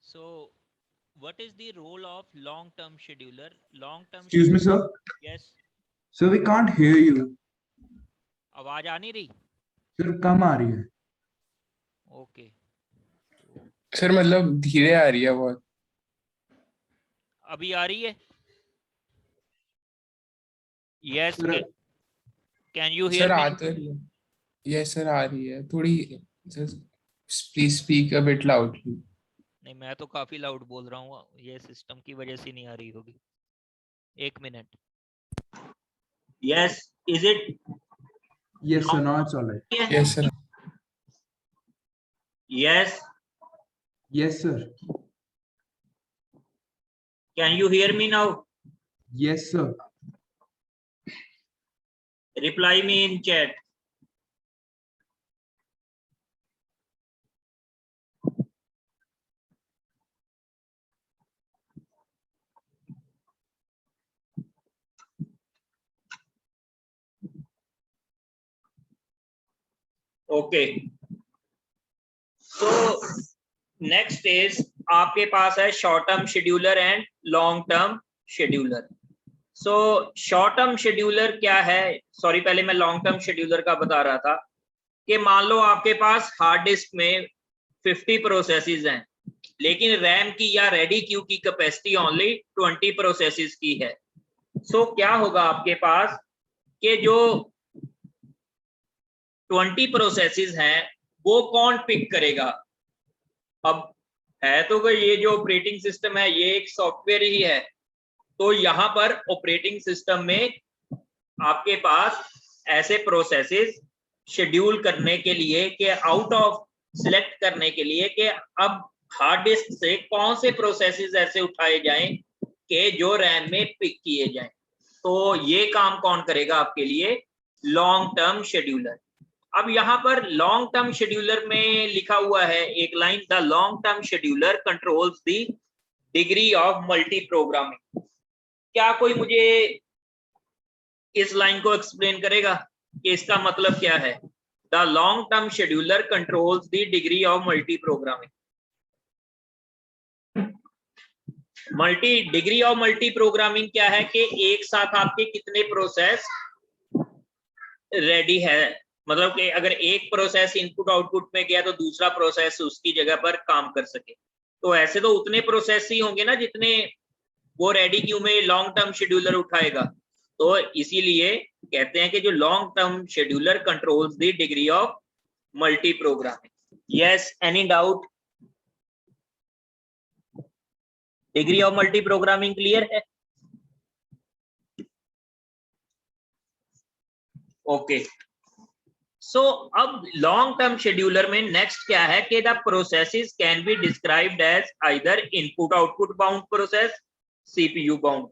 So, what is the role of long-term scheduler? Long-term Excuse me, scheduler. sir. Yes. Sir, we can't hear you. आवाज आ नहीं रही? Sir, कम आ रही है. Okay. Sir मतलब धीरे आ रही है बहुत. अभी आ रही है? Yes. Sir, Can you hear sir me? आ तो रही है. यस सर आ रही है थोड़ी. Please speak a bit loudly. नहीं, मैं तो काफी लाउड बोल रहा हूँ. ये सिस्टम की वजह से नहीं आ रही होगी. 1 minute. Yes, is it? yes, sir. Now it's all right. Yes sir. Yes, Yes, sir. can you hear me now? Yes, sir. Reply me in chat. Okay. So next is आपके पास है short term scheduler and long term scheduler. So short term scheduler क्या है? Sorry, पहले मैं long term scheduler का बता रहा था कि मान लो आपके पास हार्ड डिस्क में 50 प्रोसेसेस हैं, लेकिन रैम की या रेडी क्यू की कैपेसिटी ओनली 20 प्रोसेसेस की है. सो क्या होगा आपके पास कि जो 20 प्रोसेसेस हैं वो कौन पिक करेगा? अब है तो ये जो ऑपरेटिंग सिस्टम है ये एक सॉफ्टवेयर ही है, तो यहाँ पर ऑपरेटिंग सिस्टम में आपके पास ऐसे प्रोसेसेस शेड्यूल करने के लिए कि आउट ऑफ सिलेक्ट करने के लिए कि अब हार्ड डिस्क से कौन से प्रोसेसेस ऐसे उठाए जाएं कि जो रैम में पिक किए जाएं. तो ये काम कौन करेगा आपके लिए? Long term scheduler. अब यहाँ पर लॉन्ग टर्म शेड्यूलर में लिखा हुआ है एक line, the long term scheduler controls the degree of multi programming. क्या कोई मुझे इस लाइन को एक्सप्लेन करेगा कि इसका मतलब क्या है? The long term scheduler controls the degree of multi programming. Degree of multi programming क्या है कि एक साथ आपके कितने प्रोसेस रेडी है. मतलब कि अगर एक प्रोसेस इनपुट आउटपुट में गया तो दूसरा प्रोसेस उसकी जगह पर काम कर सके. तो ऐसे तो उतने प्रोसेस ही होंगे ना जितने वो रेडी क्यू में लॉन्ग टर्म शेड्यूलर उठाएगा. तो इसीलिए कहते हैं कि जो long term scheduler controls the degree of multi programming. Yes, any doubt? Degree of multi programming clear है? ओके. सो अब लॉन्ग टर्म शेड्यूलर में नेक्स्ट क्या है कि the processes can be described as either input output bound process, CPU bound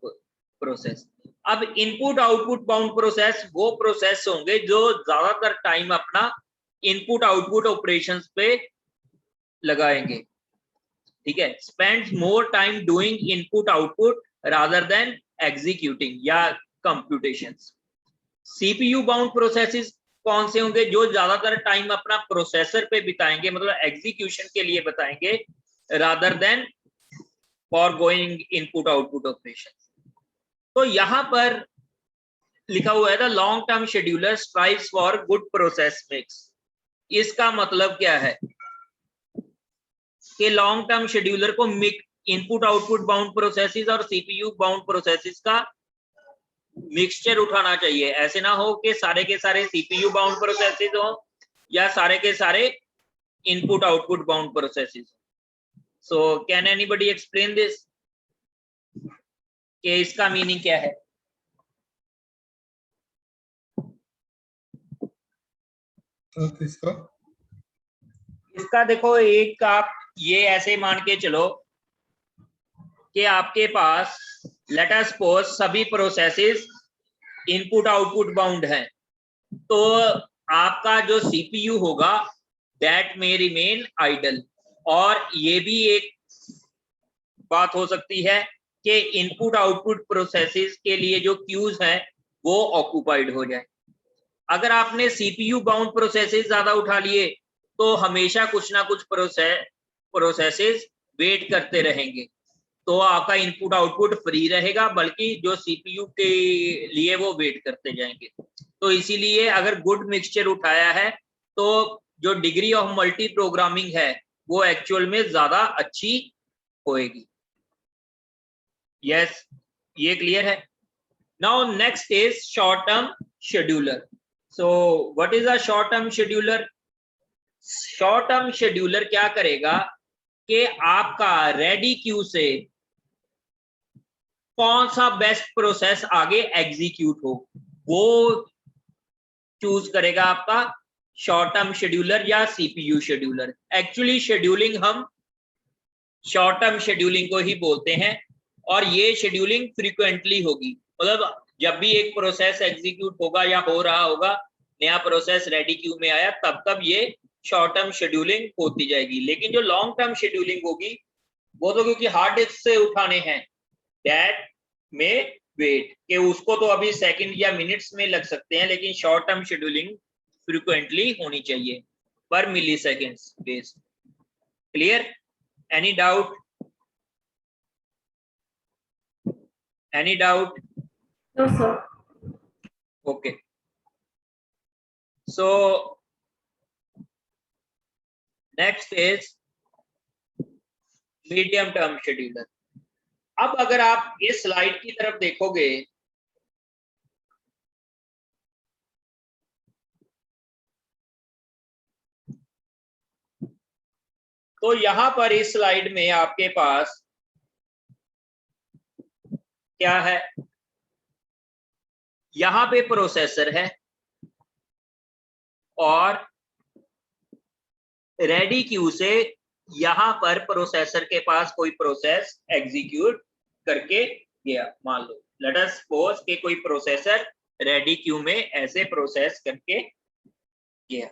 process. अब input output bound process वो process होंगे जो ज्यादातर टाइम अपना इनपुट आउटपुट ऑपरेशंस पे लगाएंगे. ठीक है, spends more time doing input output rather than executing या कंप्यूटेशंस. सीपीयू बाउंड प्रोसेसेस कौन से होंगे? जो ज्यादातर टाइम अपना प्रोसेसर पे बिताएंगे, मतलब एग्जीक्यूशन के लिए बताएंगे rather than for going input output operation. तो यहां पर लिखा हुआ है the long term scheduler strives for good process mix. इसका मतलब क्या है कि लॉन्ग टर्म शेड्यूलर को इनपुट आउटपुट बाउंड प्रोसेसेस और सीपीयू बाउंड प्रोसेसेस का मिक्सचर उठाना चाहिए. ऐसे ना हो कि सारे के सारे सीपीयू बाउंड प्रोसेसेस हो या सारे के सारे input output bound processes. So can anybody explain this कि इसका मीनिंग क्या है? इसका देखो, एक आप ये ऐसे मान के चलो कि आपके पास लेट अस सपोज सभी प्रोसेसेस इनपुट आउटपुट बाउंड हैं, तो आपका जो सीपीयू होगा दैट मे रिमेन आइडल. और ये भी एक बात हो सकती है कि इनपुट आउटपुट प्रोसेसेस के लिए जो क्यूज हैं वो ऑक्यूपाइड हो जाए. अगर आपने सीपीयू बाउंड प्रोसेसेस ज्यादा उठा लिए तो हमेशा कुछ ना कुछ प्रोसेसेस वेट करते रहेंगे तो आपका इनपुट आउटपुट फ्री रहेगा, बल्कि जो सीपीयू के लिए वो वेट करते जाएंगे। तो इसीलिए अगर गुड मिक्सचर उठाया है तो जो डिग्री ऑफ मल्टी प्रोग्रामिंग है वो एक्चुअल में ज्यादा अच्छी होएगी। यस, ये क्लियर है। Now next is short term scheduler. So what is a short term scheduler? Short term scheduler क्या करेगा कि आपका रेडी क्यू से कौन सा बेस्ट प्रोसेस आगे एग्जीक्यूट हो वो चूज करेगा आपका शॉर्ट टर्म शेड्यूलर या सीपीयू शेड्यूलर। एक्चुअली शेड्यूलिंग हम शॉर्ट टर्म शेड्यूलिंग को ही बोलते हैं और ये शेड्यूलिंग फ्रीक्वेंटली होगी, मतलब जब भी एक प्रोसेस एग्जीक्यूट होगा या हो रहा होगा, नया प्रोसेस रेडी क्यू में आया, तब तब ये शॉर्ट टर्म शेड्यूलिंग होती जाएगी। लेकिन जो लॉन्ग टर्म शेड्यूलिंग होगी वो तो क्योंकि हार्ड डिस्क से उठाने हैं, दैट में वेट कि उसको तो अभी सेकंड या मिनट्स में लग सकते हैं, लेकिन शॉर्ट टर्म शेड्यूलिंग फ्रीक्वेंटली होनी चाहिए पर milliseconds based. Clear? Any doubt? Any doubt? No, sir. Okay, so next is medium term scheduler. अब अगर आप इस स्लाइड की तरफ देखोगे तो यहां पर इस स्लाइड में आपके पास क्या है? यहां पे प्रोसेसर है और रेडी क्यू से यहां पर प्रोसेसर के पास कोई प्रोसेस एग्जीक्यूट करके गया। मान लो लेट अस सपोज कि कोई प्रोसेसर रेडी क्यू में ऐसे प्रोसेस करके गया।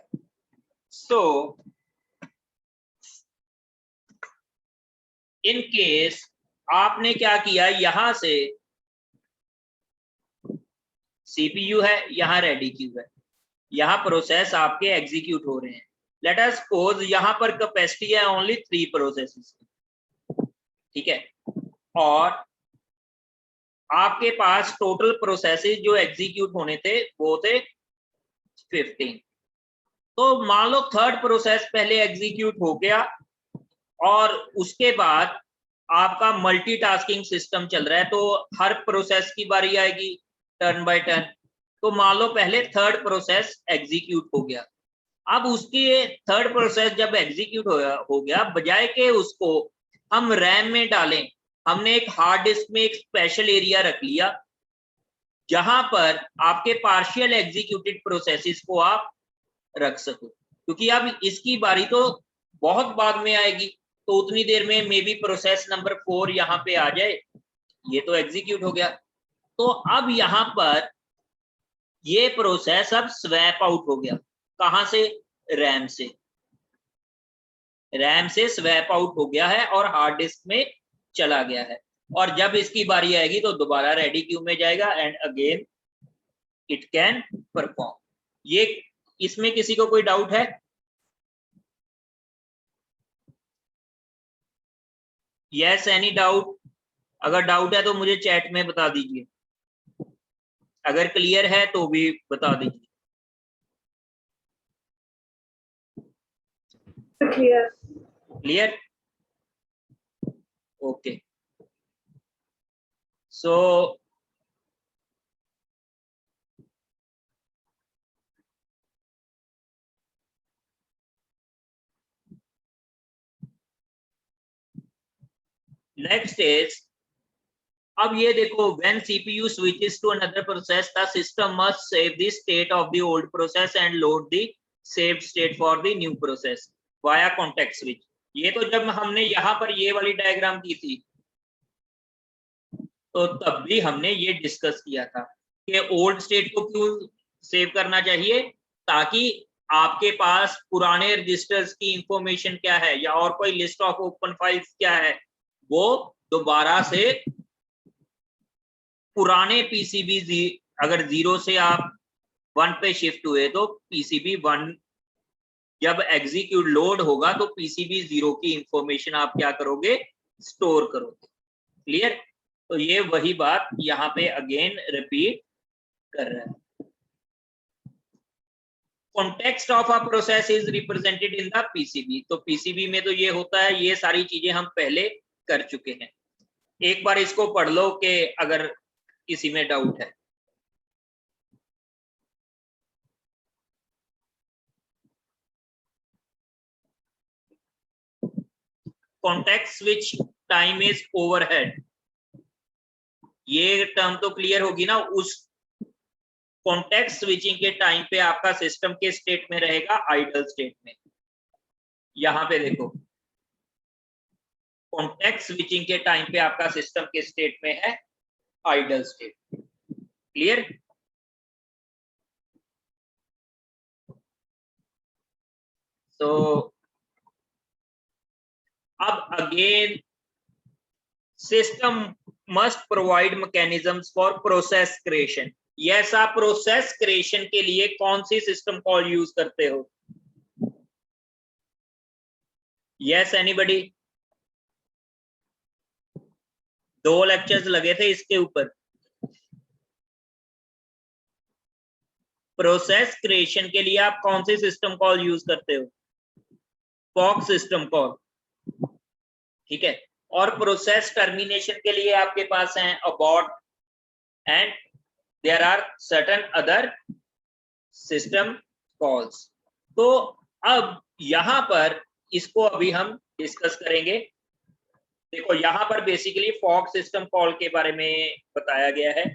सो इन केस आपने क्या किया, यहां से सीपीयू है, यहां रेडी क्यू है, यहां प्रोसेस आपके एग्जीक्यूट हो रहे हैं। लेट अस सपोज यहां पर कैपेसिटी है ओनली 3 प्रोसेसेस, ठीक है, और आपके पास टोटल प्रोसेसेस जो एग्जीक्यूट होने थे वो थे 15। तो मान लो थर्ड प्रोसेस पहले एग्जीक्यूट हो गया और उसके बाद आपका मल्टीटास्किंग सिस्टम चल रहा है, तो हर प्रोसेस की बारी आएगी टर्न बाय टर्न। तो मान लो पहले थर्ड प्रोसेस एग्जीक्यूट हो गया। अब उसकी थर्ड प्रोसेस जब एग्जीक्यूट हो गया, बजाय के उसको हम रैम में डालें, हमने एक हार्ड डिस्क में एक स्पेशल एरिया रख लिया जहां पर आपके पार्शियल एग्जीक्यूटेड प्रोसेसेस को आप रख सको, क्योंकि अब इसकी बारी तो बहुत बाद में आएगी, तो उतनी देर में मे बी प्रोसेस नंबर 4 यहाँ पे आ जाए, ये तो एग्जीक्यूट हो गया। तो अब यहाँ पर ये प्रोसेस अब स्वैप आउट हो गया, कहां से? रैम से। रैम से स्वैप आउट हो गया है और हार्ड डिस्क में चला गया है, और जब इसकी बारी आएगी तो दोबारा रेडी क्यू में जाएगा and again it can perform. ये इसमें किसी को कोई डाउट है? Yes, any doubt? अगर डाउट है तो मुझे चैट में बता दीजिए, अगर क्लियर है तो भी बता दीजिए। Clear. Clear? Okay, so next is, अब ये देखो, when CPU switches to another process, the system must save the state of the old process and load the saved state for the new process via context switch। ये तो जब हमने यहाँ पर ये वाली डायग्राम की थी तो तब भी हमने ये डिस्कस किया था कि ओल्ड स्टेट को क्यों सेव करना चाहिए, ताकि आपके पास पुराने रजिस्टर्स की इंफॉर्मेशन क्या है या और कोई लिस्ट ऑफ ओपन फाइल्स क्या है वो दोबारा से पुराने पीसीबी, अगर 0 से आप 1 पे शिफ्ट हुए तो पीसीबी 1 जब एग्जीक्यूट लोड होगा तो पीसीबी 0 की इंफॉर्मेशन आप क्या करोगे, स्टोर करोगे। क्लियर? तो ये वही बात यहाँ पे अगेन रिपीट कर रहा है। Context of a process is represented in the PCB. तो पीसीबी में तो ये होता है, ये सारी चीजें हम पहले कर चुके हैं। एक बार इसको पढ़ लो कि अगर किसी में डाउट है। Context switch time is overhead, ये टर्म तो क्लियर होगी ना। उस कॉन्टेक्स्ट स्विचिंग के टाइम पे आपका सिस्टम के स्टेट में रहेगा, आइडल स्टेट में। यहां पे देखो, कॉन्टेक्स्ट स्विचिंग के टाइम पे आपका सिस्टम के स्टेट में है, आइडल स्टेट। क्लियर? तो अब again system must provide mechanisms for process creation. Yes, आप प्रोसेस क्रिएशन के लिए कौन सी सिस्टम कॉल यूज करते हो? Yes anybody? 2 लेक्चर्स लगे थे इसके ऊपर। प्रोसेस क्रिएशन के लिए आप कौन सी सिस्टम कॉल यूज करते हो? फॉक्स सिस्टम कॉल, ठीक है। और प्रोसेस टर्मिनेशन के लिए आपके पास है abort and there are certain other system calls. तो अब यहां पर इसको अभी हम डिस्कस करेंगे। देखो यहां पर बेसिकली फॉग सिस्टम कॉल के बारे में बताया गया है।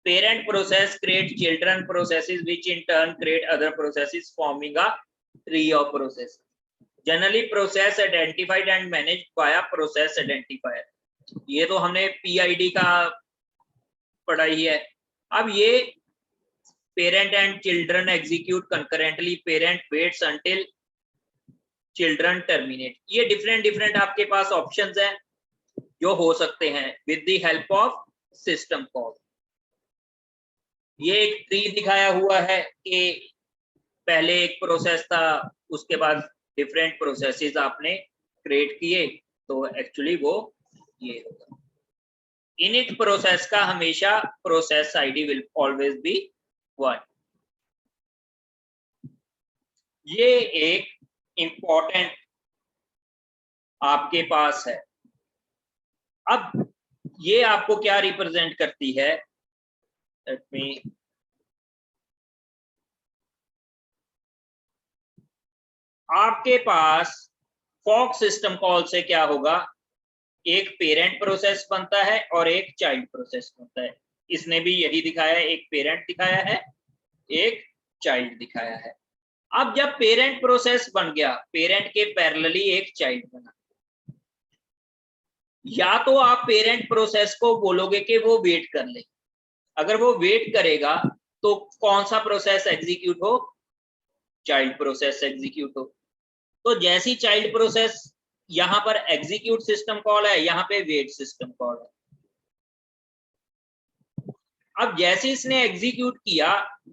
Parent process create children processes which in turn create other processes forming a tree of process. Generally process identified and managed by process identifier. ये तो हमने पीआईडी का पढ़ा ही है। अब ये parent and children execute concurrently, parent waits until children terminate. ये different आपके पास ऑप्शंस हैं जो हो सकते हैं with the help of system call. ये एक ट्री दिखाया हुआ है कि पहले एक प्रोसेस था, उसके बाद डिफरेंट प्रोसेसेस आपने क्रिएट किए, तो एक्चुअली वो ये होगा। इनिट प्रोसेस का हमेशा process ID will always be 1। ये एक इंपॉर्टेंट आपके पास है। अब ये आपको क्या रिप्रेजेंट करती है? लेट मी, आपके पास फॉग सिस्टम कॉल से क्या होगा, एक पेरेंट प्रोसेस बनता है और एक चाइल्ड प्रोसेस बनता है। इसने भी यही दिखाया है, एक पेरेंट दिखाया है, एक चाइल्ड दिखाया है। अब जब पेरेंट प्रोसेस बन गया, पेरेंट के पैरेलली एक चाइल्ड बना, या तो आप पेरेंट प्रोसेस को बोलोगे कि वो वेट कर ले। अगर वो वेट करेगा तो कौन सा प्रोसेस एग्जीक्यूट हो? चाइल्ड प्रोसेस एग्जीक्यूट हो। तो जैसी चाइल्ड प्रोसेस, यहां पर एग्जीक्यूट सिस्टम कॉल है, यहां पे वेट सिस्टम कॉल है। अब जैसे इसने एग्जीक्यूट किया,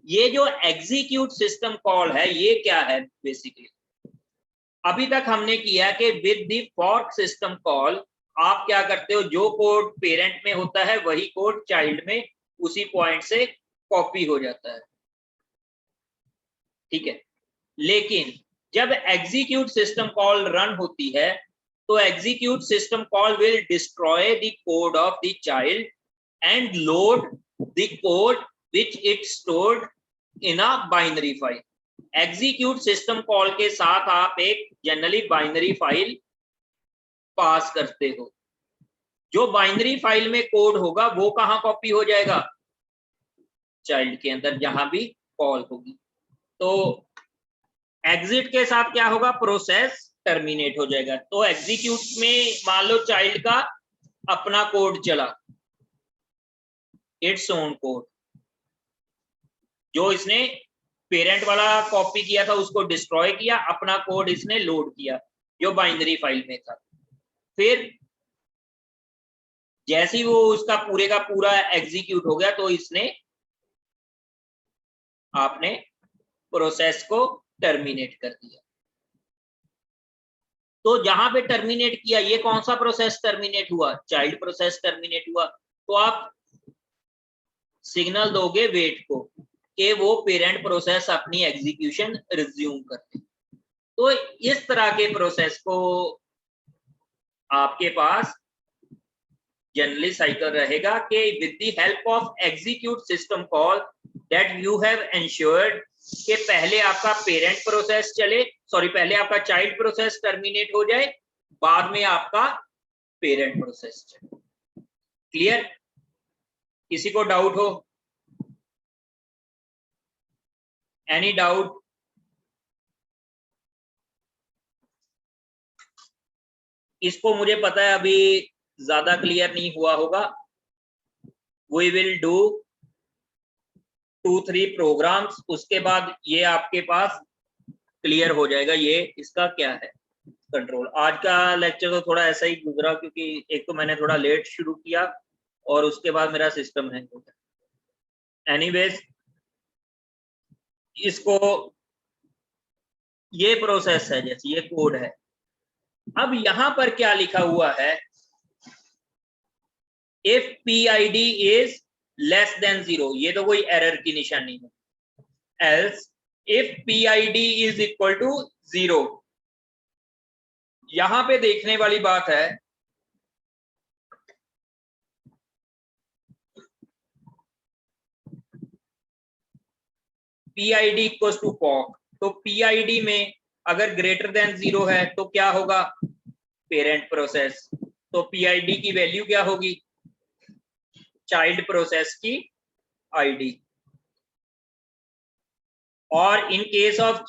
ये जो एग्जीक्यूट सिस्टम कॉल है ये क्या है? बेसिकली अभी तक हमने किया कि with the fork system call आप क्या करते हो, जो कोड पेरेंट में होता है वही कोड चाइल्ड में उसी पॉइंट से कॉपी हो जाता है, ठीक है। लेकिन जब एग्जीक्यूट सिस्टम कॉल रन होती है तो execute system call will destroy the code of the child and load the code which it stored in a binary file। Execute system call के साथ आप एक जनरली बाइनरी फाइल पास करते हो। जो बाइनरी फाइल में कोड होगा वो कहां कॉपी हो जाएगा? चाइल्ड के अंदर, जहां भी कॉल होगी। तो एग्जिट के साथ क्या होगा? प्रोसेस टर्मिनेट हो जाएगा। तो एग्जीक्यूट में मान लो चाइल्ड का अपना कोड चला, इट्स ओन कोड, जो इसने पेरेंट वाला कॉपी किया था उसको डिस्ट्रॉय किया, अपना कोड इसने लोड किया जो बाइनरी फाइल में था। फिर जैसे ही वो उसका पूरे का पूरा एग्जीक्यूट हो गया तो इसने आपने प्रोसेस को टर्मिनेट कर दिया। तो जहां पे टर्मिनेट किया, ये कौन सा प्रोसेस टर्मिनेट हुआ? चाइल्ड प्रोसेस टर्मिनेट हुआ। तो आप सिग्नल दोगे वेट को कि वो पेरेंट प्रोसेस अपनी एग्जीक्यूशन रिज्यूम करते। तो इस तरह के प्रोसेस को आपके पास जनरली साइकिल रहेगा कि with the help of execute system call that you have ensured कि पहले आपका पेरेंट प्रोसेस चले, सॉरी पहले आपका चाइल्ड प्रोसेस टर्मिनेट हो जाए, बाद में आपका पेरेंट प्रोसेस चले। क्लियर? किसी को डाउट हो? Any doubt? इसको मुझे पता है अभी ज्यादा क्लियर नहीं हुआ होगा। वी विल डू 2-3 प्रोग्राम्स, उसके बाद ये आपके पास क्लियर हो जाएगा ये इसका क्या है कंट्रोल। आज का लेक्चर तो थोड़ा ऐसा ही गुजरा क्योंकि एक तो मैंने थोड़ा लेट शुरू किया और उसके बाद मेरा सिस्टम हैंग हो गया। एनीवेज, इसको ये प्रोसेस है, जैसे ये कोड है। अब यहां पर क्या लिखा हुआ है? If PID is less than 0, ये तो कोई एरर की निशानी है। Else if PID is equal to 0, यहां पे देखने वाली बात है PID इक्वल टू POC। तो PID में अगर ग्रेटर देन 0 है तो क्या होगा? Parent process. तो PID की वैल्यू क्या होगी? चाइल्ड प्रोसेस की ID। और इन केस ऑफ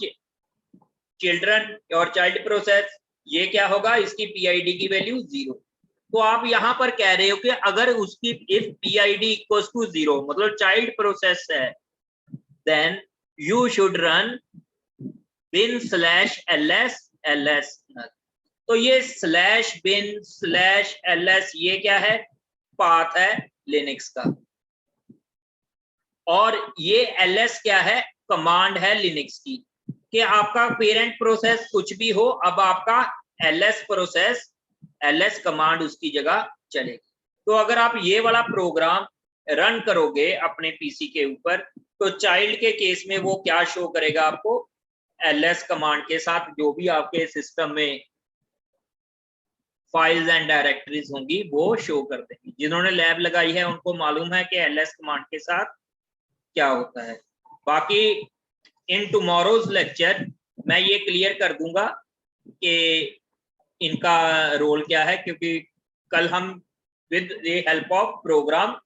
चिल्ड्रन और चाइल्ड प्रोसेस ये क्या होगा? इसकी PID की वैल्यू 0। तो आप यहां पर कह रहे हो कि अगर उसकी इफ PID इक्वल्स टू 0 मतलब चाइल्ड प्रोसेस है, then you should run bin/ls तो ये /bin/ls ये क्या है? पाथ है लिनक्स का। और ये ls क्या है? कमांड है लिनक्स की कि आपका पेरेंट प्रोसेस कुछ भी हो, अब आपका ls प्रोसेस ls कमांड उसकी जगह चलेगी। तो अगर आप ये वाला प्रोग्राम रन करोगे अपने पीसी के ऊपर, तो चाइल्ड के केस में वो क्या शो करेगा आपको? ls कमांड के साथ जो भी आपके सिस्टम में फाइल्स एंड डायरेक्टरीज होंगी वो शो कर देंगी। जिन्होंने लैब लगाई है उनको मालूम है कि ls कमांड के साथ क्या होता है। बाकी इन टुमारोज लेक्चर मैं ये क्लियर कर दूंगा कि इनका रोल क्या है, क्योंकि कल हम with the help of program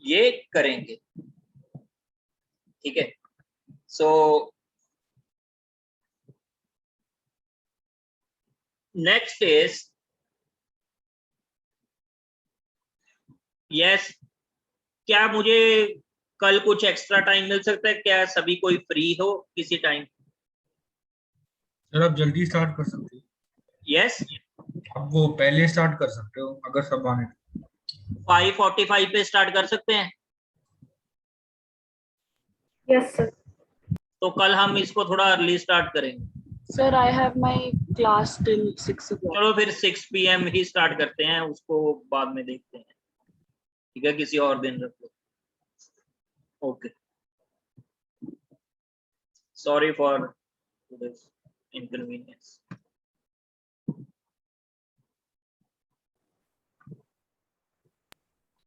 ये करेंगे। ठीक है? सो नेक्स्ट इज यस, क्या मुझे कल कुछ एक्स्ट्रा टाइम मिल सकता है? क्या सभी कोई फ्री हो किसी टाइम? सर आप जल्दी स्टार्ट कर सकते हो। यस, आप वो पहले स्टार्ट कर सकते हो अगर सब आने। 5:45 पे स्टार्ट कर सकते हैं? Yes, sir. तो कल हम इसको थोड़ा अर्ली स्टार्ट करेंगे। Sir, I have my class till 6 o'clock. चलो फिर 6 PM ही स्टार्ट करते हैं, उसको बाद में देखते हैं। ठीक है, किसी और दिन रख लो। Okay, sorry for inconvenience.